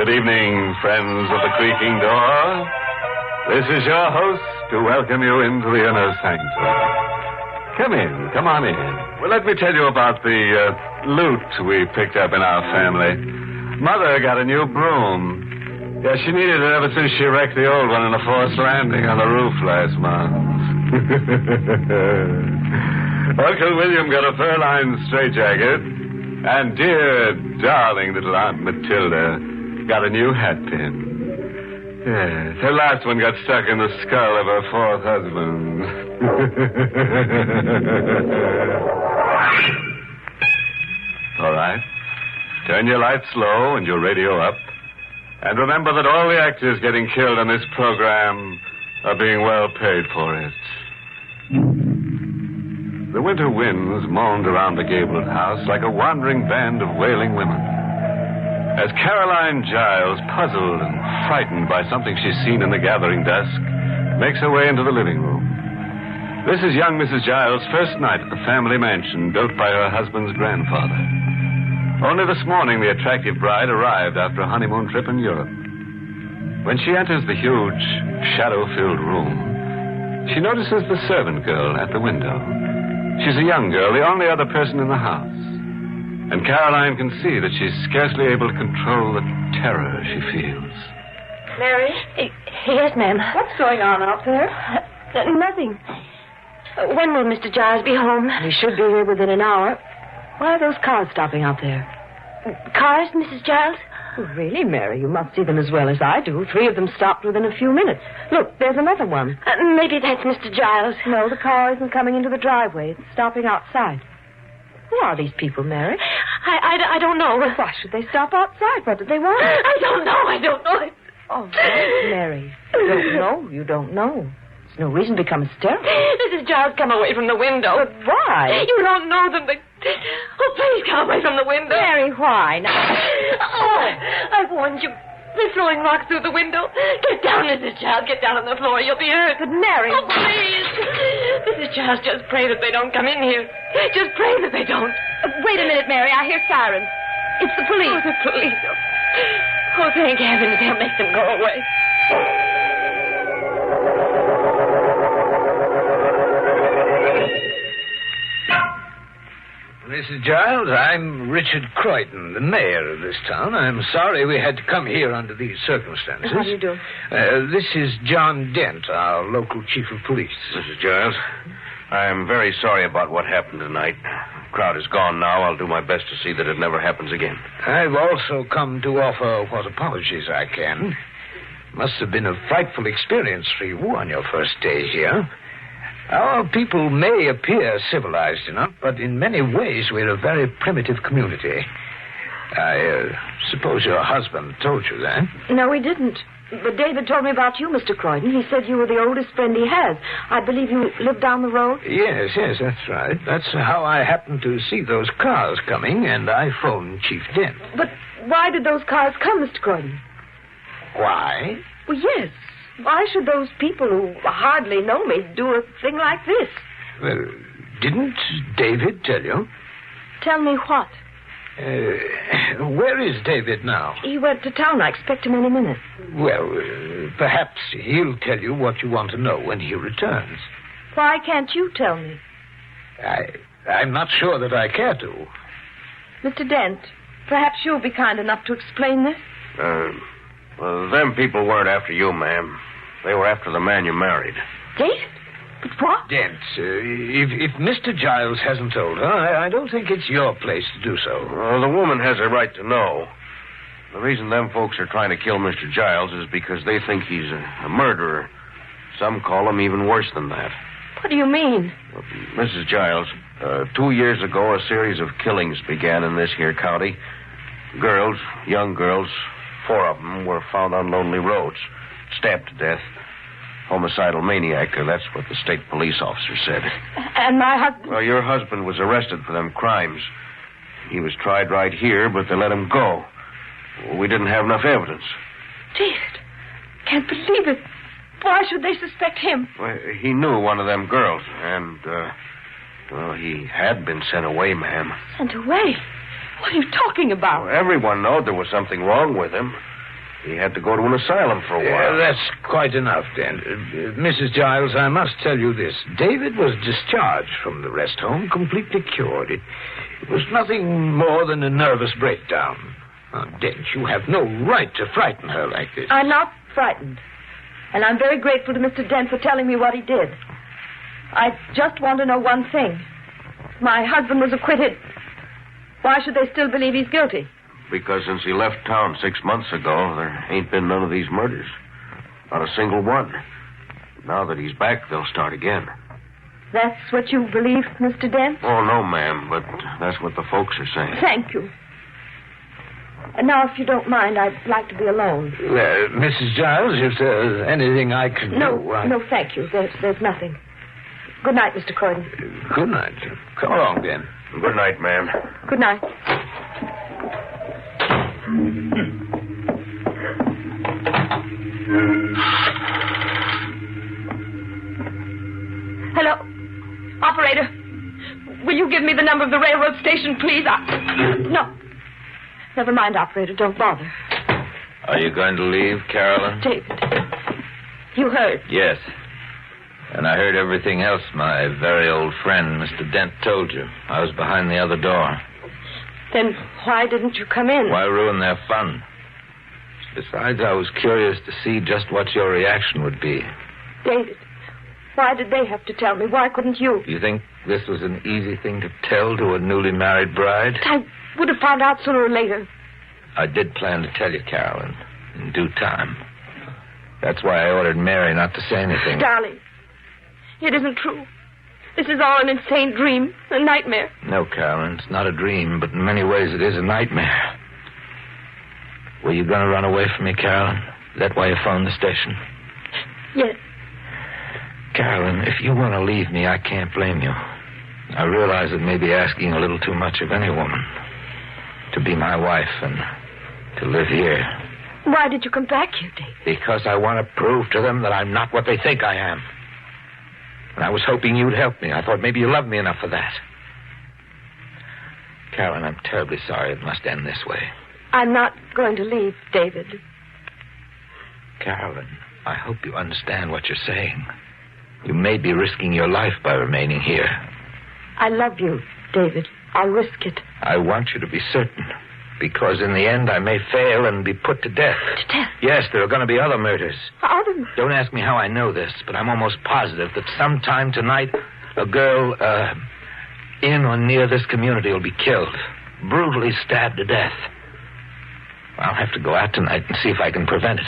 Good evening, friends of the creaking door. This is your host to welcome you into the inner sanctum. Come on in. Well, let me tell you about the loot we picked up in our family. Mother got a new broom. Yeah, she needed it ever since she wrecked the old one in a forced landing on the roof last month. Uncle William got a fur-lined straitjacket. And dear, darling little Aunt Matilda got a new hat pin. Yes, her last one got stuck in the skull of her fourth husband. All right. Turn your lights low and your radio up. And remember that all the actors getting killed in this program are being well paid for it. The winter winds moaned around the gabled house like a wandering band of wailing women. As Caroline Giles, puzzled and frightened by something she's seen in the gathering dusk, makes her way into the living room. This is young Mrs. Giles' first night at the family mansion built by her husband's grandfather. Only this morning the attractive bride arrived after a honeymoon trip in Europe. When she enters the huge, shadow-filled room, she notices the servant girl at the window. She's a young girl, the only other person in the house. And Caroline can see that she's scarcely able to control the terror she feels. Mary? Yes, ma'am. What's going on out there? Nothing. When will Mr. Giles be home? He should be here within an hour. Why are those cars stopping out there? Cars, Mrs. Giles? Oh, really, Mary? You must see them as well as I do. 3 of them stopped within a few minutes. Look, there's another one. Maybe that's Mr. Giles. No, the car isn't coming into the driveway. It's stopping outside. Who are these people, Mary? I don't know. Why should they stop outside? What did they want? I don't know. Oh, Mary. You don't know. There's no reason to become hysterical. Mrs. Giles, come away from the window. But why? You don't know them. Oh, please come away from the window. Mary, why? Now... Oh, I've warned you. They're throwing rocks through the window. Get down, Mrs. Giles. Get down on the floor. You'll be hurt. But Mary... Oh, please. Mrs. Giles, just pray that they don't come in here. Just pray that they don't. Wait a minute, Mary. I hear sirens. It's the police. Oh, the police. Oh, thank heavens. They'll make them go away. Mrs. Giles, I'm Richard Croydon, the mayor of this town. I'm sorry we had to come here under these circumstances. How do you do? This is John Dent, our local chief of police. Mrs. Giles, I'm very sorry about what happened tonight. The crowd is gone now. I'll do my best to see that it never happens again. I've also come to offer what apologies I can. Must have been a frightful experience for you on your first day here. Our people may appear civilized enough, but in many ways we're a very primitive community. I suppose your husband told you that? No, he didn't. But David told me about you, Mr. Croydon. He said you were the oldest friend he has. I believe you live down the road? Yes, that's right. That's how I happened to see those cars coming, and I phoned Chief Dent. But why did those cars come, Mr. Croydon? Why? Well, yes. Why should those people who hardly know me do a thing like this? Well, didn't David tell you? Tell me what? Where is David now? He went to town. I expect him any minute. Well, perhaps he'll tell you what you want to know when he returns. Why can't you tell me? I'm not sure that I care to. Mr. Dent, perhaps you'll be kind enough to explain this? Well, them people weren't after you, ma'am. They were after the man you married. David? But what? Dent, if Mr. Giles hasn't told her, I don't think it's your place to do so. Well, the woman has a right to know. The reason them folks are trying to kill Mr. Giles is because they think he's a murderer. Some call him even worse than that. What do you mean? Mrs. Giles, 2 years ago, a series of killings began in this here county. Girls, young girls, 4 of them were found on lonely roads, stabbed to death. Homicidal maniac, that's what the state police officer said. And my husband? Well, your husband was arrested for them crimes. He was tried right here, but they let him go. We didn't have enough evidence. David, can't believe it. Why should they suspect him? Well, he knew one of them girls, and, he had been sent away, ma'am. Sent away? What are you talking about? Well, everyone knowed there was something wrong with him. He had to go to an asylum for a while. That's quite enough, then. Mrs. Giles, I must tell you this. David was discharged from the rest home, completely cured. It was nothing more than a nervous breakdown. Now, Dent, you have no right to frighten her like this. I'm not frightened. And I'm very grateful to Mr. Dent for telling me what he did. I just want to know one thing. If my husband was acquitted, why should they still believe he's guilty? Because since he left town 6 months ago, there ain't been none of these murders. Not a single one. Now that he's back, they'll start again. That's what you believe, Mr. Dent? Oh, no, ma'am, but that's what the folks are saying. Thank you. And now, if you don't mind, I'd like to be alone. Mrs. Giles, if there's anything I can do... No, thank you. There's nothing. Good night, Mr. Croydon. Good night. Come along, then. Good night, ma'am. Good night. Hello? Operator, will you give me the number of the railroad station, please? No. Never mind, operator. Don't bother. Are you going to leave, Carolyn? David, you heard. Yes. And I heard everything else my very old friend, Mr. Dent, told you. I was behind the other door. Then why didn't you come in? Why ruin their fun? Besides, I was curious to see just what your reaction would be. David, why did they have to tell me? Why couldn't you? You think this was an easy thing to tell to a newly married bride? I would have found out sooner or later. I did plan to tell you, Carolyn, in due time. That's why I ordered Mary not to say anything. Darling, it isn't true. This is all an insane dream, a nightmare. No, Carolyn, it's not a dream, but in many ways it is a nightmare. Were you going to run away from me, Carolyn? Is that why you phoned the station? Yes. Carolyn, if you want to leave me, I can't blame you. I realize it may be asking a little too much of any woman. To be my wife and to live here. Why did you come back here, David? Because I want to prove to them that I'm not what they think I am. And I was hoping you'd help me. I thought maybe you loved me enough for that. Carolyn, I'm terribly sorry it must end this way. I'm not going to leave, David. Carolyn, I hope you understand what you're saying. You may be risking your life by remaining here. I love you, David. I'll risk it. I want you to be certain. Because in the end, I may fail and be put to death. To death? Yes, there are going to be other murders. Other murders? Don't ask me how I know this, but I'm almost positive that sometime tonight, a girl in or near this community will be killed. Brutally stabbed to death. I'll have to go out tonight and see if I can prevent it.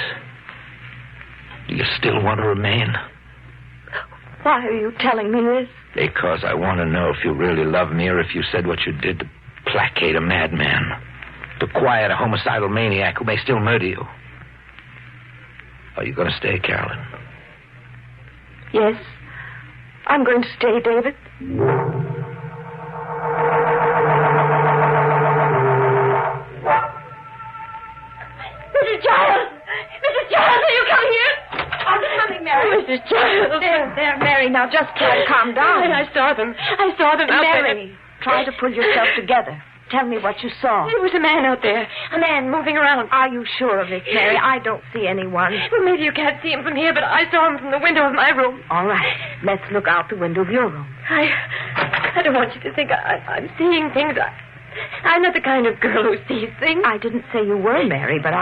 Do you still want to remain? Why are you telling me this? Because I want to know if you really love me or if you said what you did to placate a madman. To quiet a homicidal maniac who may still murder you. Are you going to stay, Carolyn? Yes. I'm going to stay, David. Mrs. Giles! Mrs. Giles, are you coming here? I'm coming, Mary. Mrs. Giles. There, Mary. Now just try to calm down. I saw them. I saw them out there. Mary, try to pull yourself together. Tell me what you saw. There was a man out there. A man moving around. Are you sure of it, Mary? I don't see anyone. Well, maybe you can't see him from here, but I saw him from the window of my room. All right. Let's look out the window of your room. I don't want you to think I'm seeing things. I'm not the kind of girl who sees things. I didn't say you were, Mary, but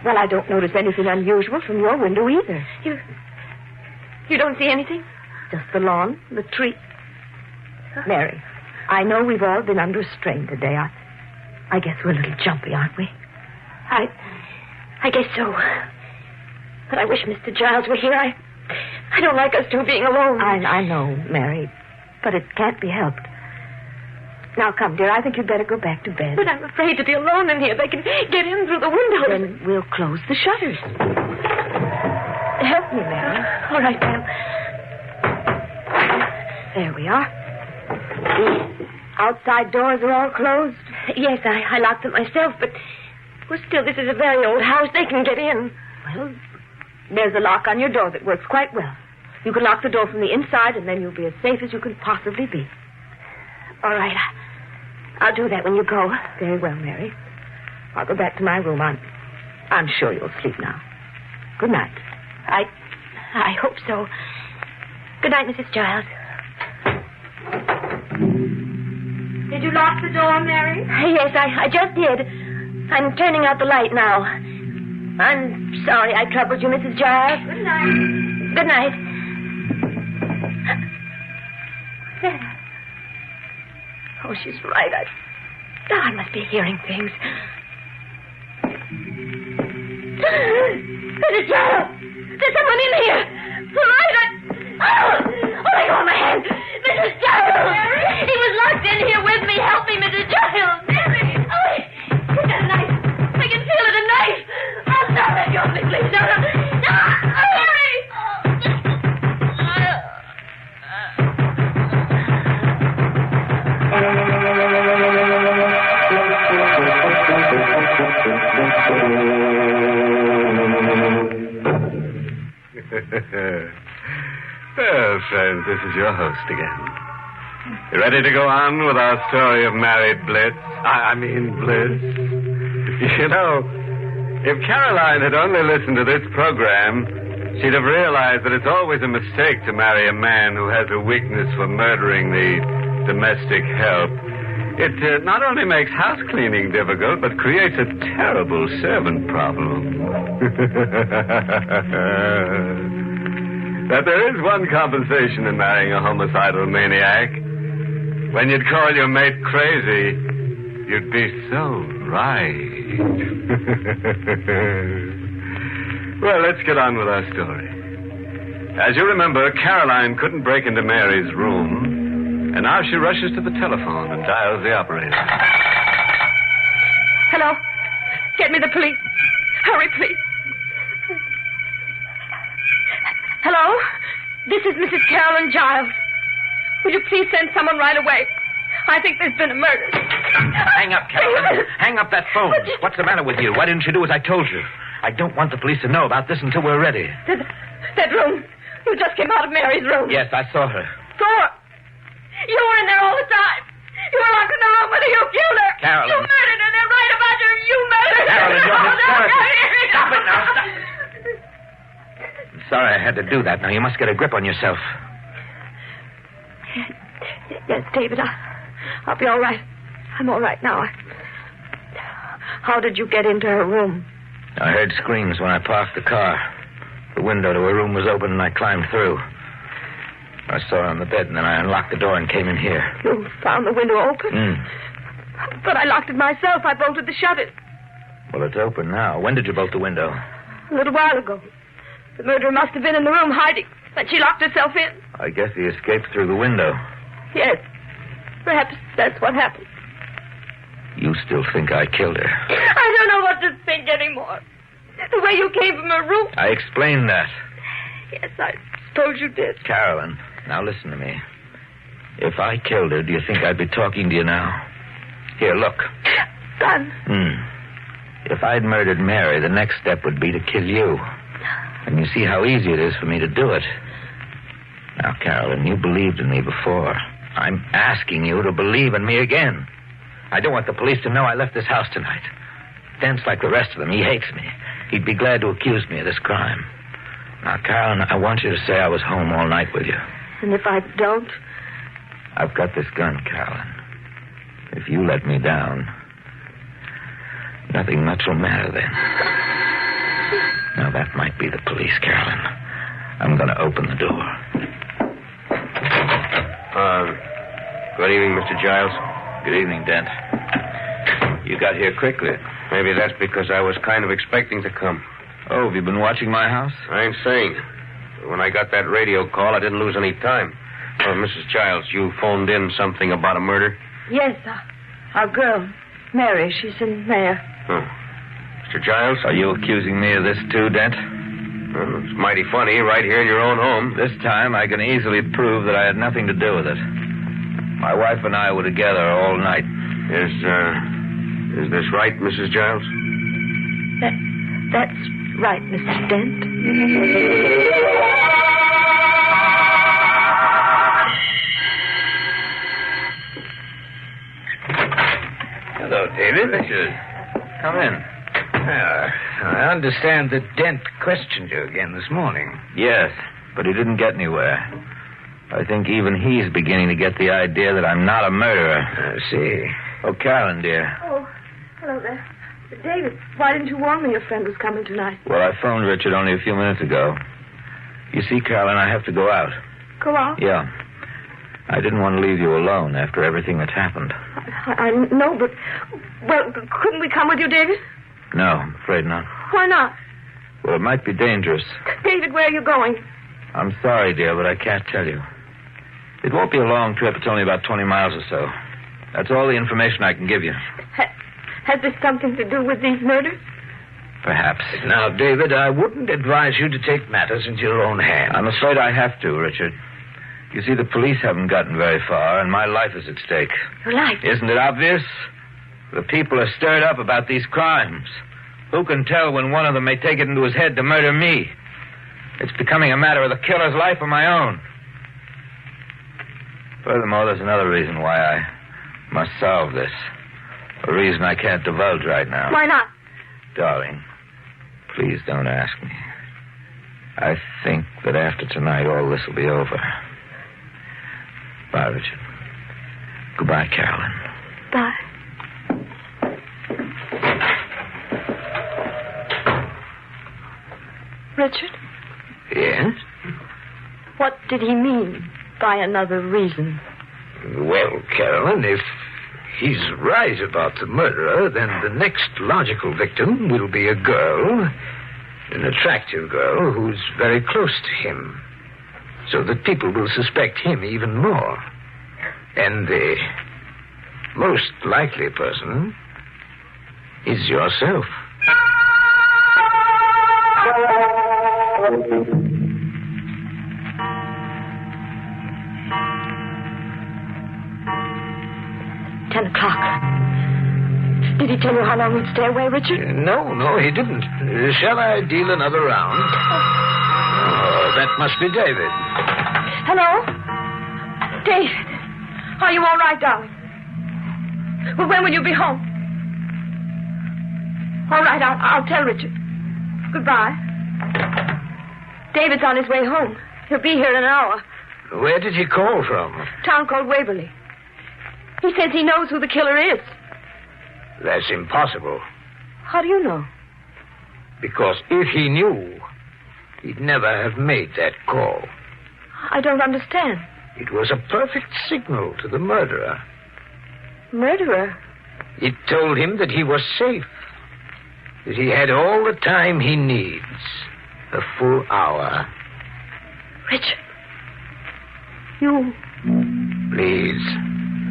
Well, I don't notice anything unusual from your window either. You don't see anything? Just the lawn, the tree. Mary, I know we've all been under a strain today. I guess we're a little jumpy, aren't we? I guess so. But I wish Mr. Giles were here. I don't like us two being alone. I know, Mary, but it can't be helped. Now, come, dear, I think you'd better go back to bed. But I'm afraid to be alone in here. They can get in through the window. Then we'll close the shutters. Help me, Mary. All right, ma'am. There we are. The outside doors are all closed? Yes, I locked them myself, but... Well, still, this is a very old house. They can get in. Well, there's a lock on your door that works quite well. You can lock the door from the inside, and then you'll be as safe as you can possibly be. All right, I'll do that when you go. Very well, Mary. I'll go back to my room. I'm I'm sure you'll sleep now. Good night. I hope so. Good night, Mrs. Giles. Did you lock the door, Mary? Yes, I just did. I'm turning out the light now. I'm sorry I troubled you, Mrs. Giles. Good night. Good night. Oh, she's right. I must be hearing things. Mrs. Giles! There's someone in here! Let go of my hand! Mrs. Giles! Mary? He was locked in here with me. Help me, Mrs. Giles! Mary! He's got a knife. I can feel it, a knife. Oh, no, let go of me, please. No. Mary! Well, friends, this is your host again. You ready to go on with our story of married bliss? I mean bliss. You know, if Caroline had only listened to this program, she'd have realized that it's always a mistake to marry a man who has a weakness for murdering the domestic help. It not only makes house cleaning difficult, but creates a terrible servant problem. That there is one compensation in marrying a homicidal maniac. When you'd call your mate crazy, you'd be so right. Well, let's get on with our story. As you remember, Caroline couldn't break into Mary's room, and now she rushes to the telephone and dials the operator. Hello? Get me the police. Hurry, please. Hello? This is Mrs. Carolyn Giles. Would you please send someone right away? I think there's been a murder. Hang up, Carolyn. Hang up that phone. What's the matter with you? Why didn't you do as I told you? I don't want the police to know about this until we're ready. That room. You just came out of Mary's room. Yes, I saw her. Saw her? You were in there all the time. You were locked in the room with her. You killed her. Carolyn. You murdered her. They're right about you. You murdered her. Carolyn, you're Oh, no, hysterical. no. Stop it now. Stop. I'm sorry I had to do that. Now, you must get a grip on yourself. Yes, David, I'll be all right. I'm all right now. How did you get into her room? I heard screams when I parked the car. The window to her room was open, and I climbed through. I saw her on the bed, and then I unlocked the door and came in here. You found the window open? But I locked it myself. I bolted the shutters. Well, it's open now. When did you bolt the window? A little while ago. The murderer must have been in the room hiding, but she locked herself in. I guess he escaped through the window. Yes. Perhaps that's what happened. You still think I killed her? I don't know what to think anymore. The way you came from her room. I explained that. Yes, I suppose you did. Carolyn, now listen to me. If I killed her, do you think I'd be talking to you now? Here, look. Done. If I'd murdered Mary, the next step would be to kill you. And you see how easy it is for me to do it. Now, Carolyn, you believed in me before. I'm asking you to believe in me again. I don't want the police to know I left this house tonight. Dent's like the rest of them. He hates me. He'd be glad to accuse me of this crime. Now, Carolyn, I want you to say I was home all night with you. And if I don't? I've got this gun, Carolyn. If you let me down, nothing much will matter then. Now, that might be the police, Carolyn. I'm going to open the door. Good evening, Mr. Giles. Good evening, Dent. You got here quickly. Maybe that's because I was kind of expecting to come. Oh, have you been watching my house? I ain't saying. When I got that radio call, I didn't lose any time. Oh, Mrs. Giles, you phoned in something about a murder? Yes, our girl, Mary, she's in there. Oh. Mr. Giles? Are you accusing me of this too, Dent? Well, it's mighty funny, right here in your own home. This time I can easily prove that I had nothing to do with it. My wife and I were together all night. Is this right, Mrs. Giles? That's right, Mr. Dent. Hello, David. Richard. Come in. I understand that Dent questioned you again this morning. Yes, but he didn't get anywhere. I think even he's beginning to get the idea that I'm not a murderer. I see. Oh, Carolyn, dear. Oh, hello there. David, why didn't you warn me your friend was coming tonight? Well, I phoned Richard only a few minutes ago. You see, Carolyn, I have to go out. Go out? Yeah. I didn't want to leave you alone after everything that's happened. I know, but... Well, couldn't we come with you, David? No, I'm afraid not. Why not? Well, it might be dangerous. David, where are you going? I'm sorry, dear, but I can't tell you. It won't be a long trip. It's only about 20 miles or so. That's all the information I can give you. Has this something to do with these murders? Perhaps. Now, David, I wouldn't advise you to take matters into your own hands. I'm afraid I have to, Richard. You see, the police haven't gotten very far, and my life is at stake. Your life? Isn't it obvious? The people are stirred up about these crimes. Who can tell when one of them may take it into his head to murder me? It's becoming a matter of the killer's life or my own. Furthermore, there's another reason why I must solve this. A reason I can't divulge right now. Why not? Darling, please don't ask me. I think that after tonight, all this will be over. Bye, Richard. Goodbye, Carolyn. Bye. Richard? Yes? What did he mean by another reason? Well, Carolyn, if he's right about the murderer, then the next logical victim will be a girl, an attractive girl who's very close to him, so that people will suspect him even more. And the most likely person is yourself. $10. Did he tell you how long he'd stay away, Richard? No, he didn't. Shall I deal another round? Oh, that must be David. Hello? David. Are you all right, darling? Well, when will you be home? All right, I'll tell Richard. Goodbye. David's on his way home. He'll be here in an hour. Where did he call from? A town called Waverly. He says he knows who the killer is. That's impossible. How do you know? Because if he knew, he'd never have made that call. I don't understand. It was a perfect signal to the murderer. Murderer? It told him that he was safe, that he had all the time he needs, a full hour. Richard, you... Please,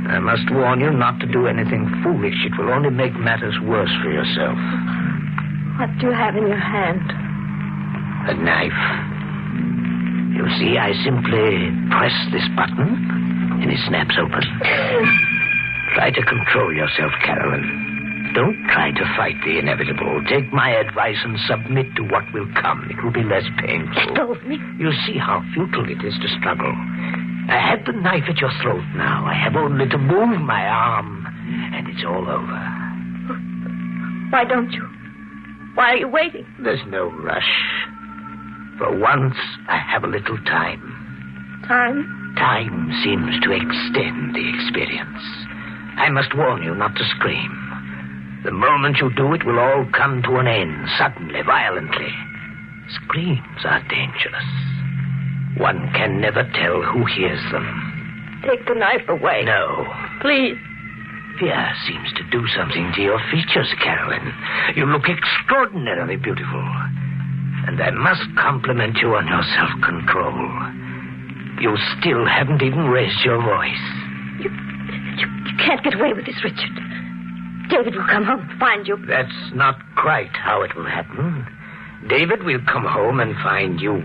I must warn you not to do anything foolish. It will only make matters worse for yourself. What do you have in your hand? A knife. You see, I simply press this button, and it snaps open. Try to control yourself, Carolyn. Don't try to fight the inevitable. Take my advice and submit to what will come. It will be less painful. Let go of me. You see how futile it is to struggle. I have the knife at your throat now. I have only to move my arm, and it's all over. Why don't you? Why are you waiting? There's no rush. For once, I have a little time. Time? Time seems to extend the experience. I must warn you not to scream. The moment you do, it will all come to an end, suddenly, violently. Screams are dangerous. One can never tell who hears them. Take the knife away. No. Please. Fear seems to do something to your features, Carolyn. You look extraordinarily beautiful. And I must compliment you on your self-control. You still haven't even raised your voice. You can't get away with this, Richard. David will come home and find you. That's not quite how it will happen. David will come home and find you.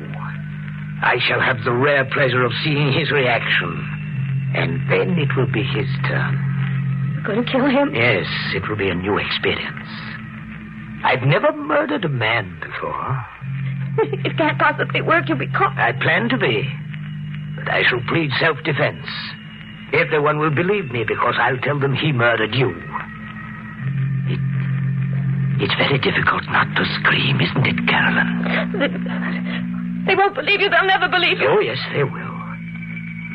I shall have the rare pleasure of seeing his reaction. And then it will be his turn. You're going to kill him? Yes, it will be a new experience. I've never murdered a man before. It can't possibly work. You'll be caught. I plan to be. But I shall plead self-defense. Everyone will believe me because I'll tell them he murdered you. It's very difficult not to scream, isn't it, Carolyn? They won't believe you. They'll never believe you. Oh, yes, they will.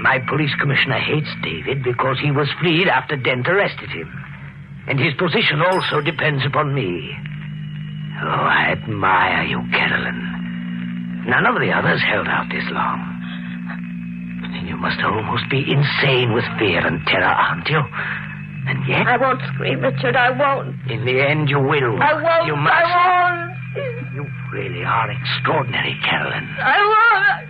My police commissioner hates David because he was freed after Dent arrested him. And his position also depends upon me. Oh, I admire you, Carolyn. None of the others held out this long. You must almost be insane with fear and terror, aren't you? And yet... I won't scream, Richard. I won't. In the end, you will. I won't. You must. I won't. You really are extraordinary, Carolyn. I won't.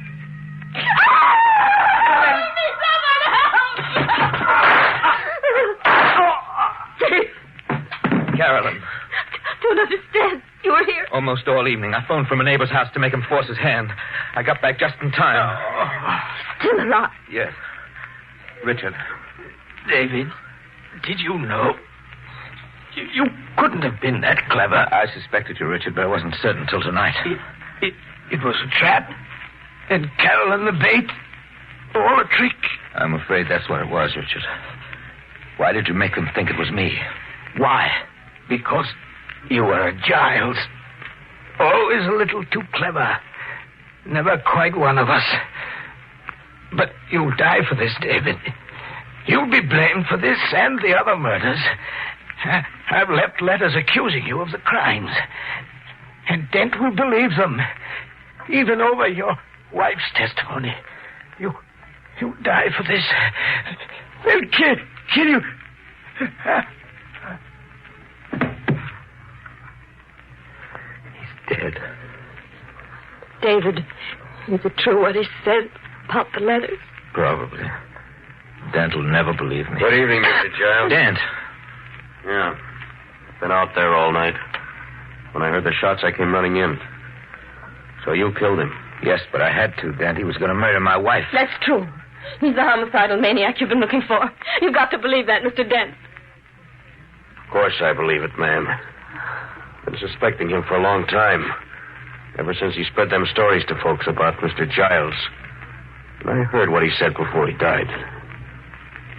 Carolyn. Don't understand. You were here. Almost all evening. I phoned from a neighbor's house to make him force his hand. I got back just in time. Still alive. Yes. Richard. David, did you know? You couldn't have been that clever. I suspected you, Richard, but I wasn't certain till tonight. It was a trap. And Carolyn the bait. All a trick. I'm afraid that's what it was, Richard. Why did you make them think it was me? Why? Because you were a Giles. Always a little too clever. Never quite one of us. But you'll die for this, David. You'll be blamed for this and the other murders. I've left letters accusing you of the crimes. And Dent will believe them. Even over your wife's testimony. You'll die for this. They'll kill you. Dead. David, is it true what he said about the letters? Probably. Dent will never believe me. Good evening, Mr. Giles. Dent. Yeah. Been out there all night. When I heard the shots, I came running in. So you killed him? Yes, but I had to, Dent. He was going to murder my wife. That's true. He's the homicidal maniac you've been looking for. You've got to believe that, Mr. Dent. Of course I believe it, ma'am. Been suspecting him for a long time. Ever since he spread them stories to folks about Mr. Giles. And I heard what he said before he died.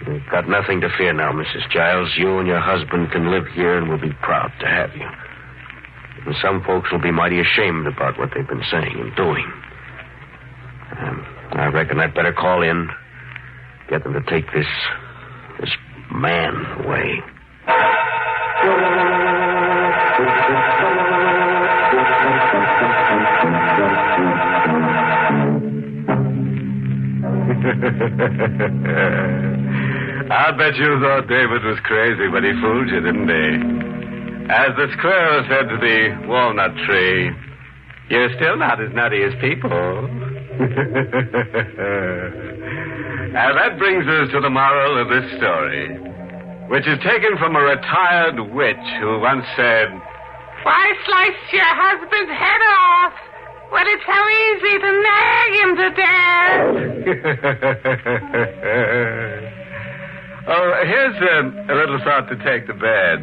You've got nothing to fear now, Mrs. Giles. You and your husband can live here and we'll be proud to have you. And some folks will be mighty ashamed about what they've been saying and doing. I reckon I'd better call in. Get them to take this man away. I bet you thought David was crazy, but he fooled you, didn't he? As the squirrel said to the walnut tree, you're still not as nutty as people. And that brings us to the moral of this story, which is taken from a retired witch who once said, "Why slice your husband's head off when it's so easy to nag him to death?" Oh, here's a little thought to take to bed.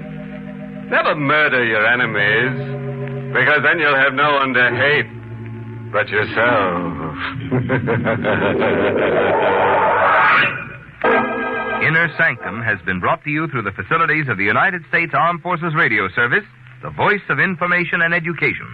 Never murder your enemies, because then you'll have no one to hate but yourself. Inner Sanctum has been brought to you through the facilities of the United States Armed Forces Radio Service, the voice of information and education.